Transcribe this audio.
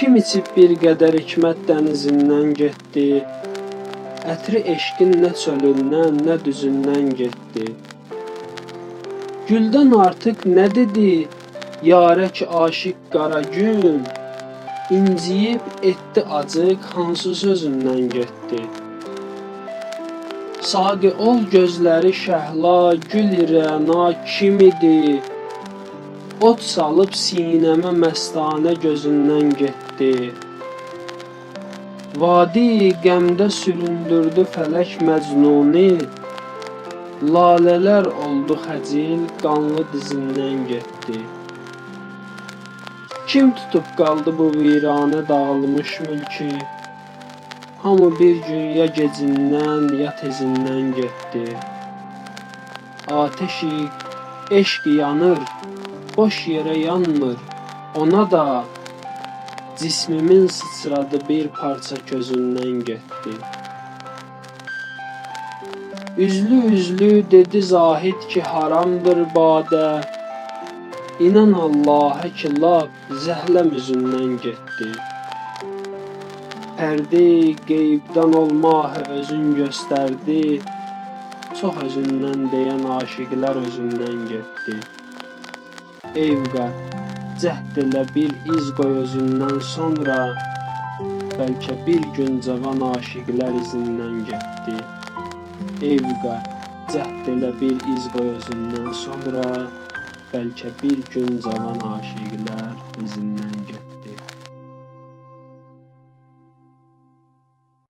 Kim içib bir qədər hikmət dənizindən getdi, ətri eşqin nə çölündən, nə düzündən getdi. Güldən artıq nə dedi, yarə ki aşiq qara gün, inciyib etdi acıq, hansı sözündən getdi. Saqi ol gözləri şəhla, gül rəna kim idi, ot salıb sinəmə məstanə gözündən getdi. Vadi qəmdə süründürdü fələk məcnuni, lalələr oldu xəcil, qanlı dizindən getdi. Kim tutub qaldı bu viranə dağılmış mülki, hamı bir gün ya gecindən, ya tezindən getdi. Ateşi, eşq yanır, boş yerə yanmır, ona da cismimin sıçradı bir parça közündən getdi. Üzlü dedi zahid ki haramdır badə, İnan Allah'a ki lap zəhləm üzündən getdi. Pərdi qeybdən olmahı özün göstərdi, çox özündən deyən aşiqlər özündən getdi. Eyvqa, cəhd elə bir iz qoy özündən sonra, bəlkə bir gün cavan aşiqlər izindən getdi. Eyvqa, cəhd elə bir iz qoy özündən sonra, bəlkə bir gün cavan aşiqlər izindən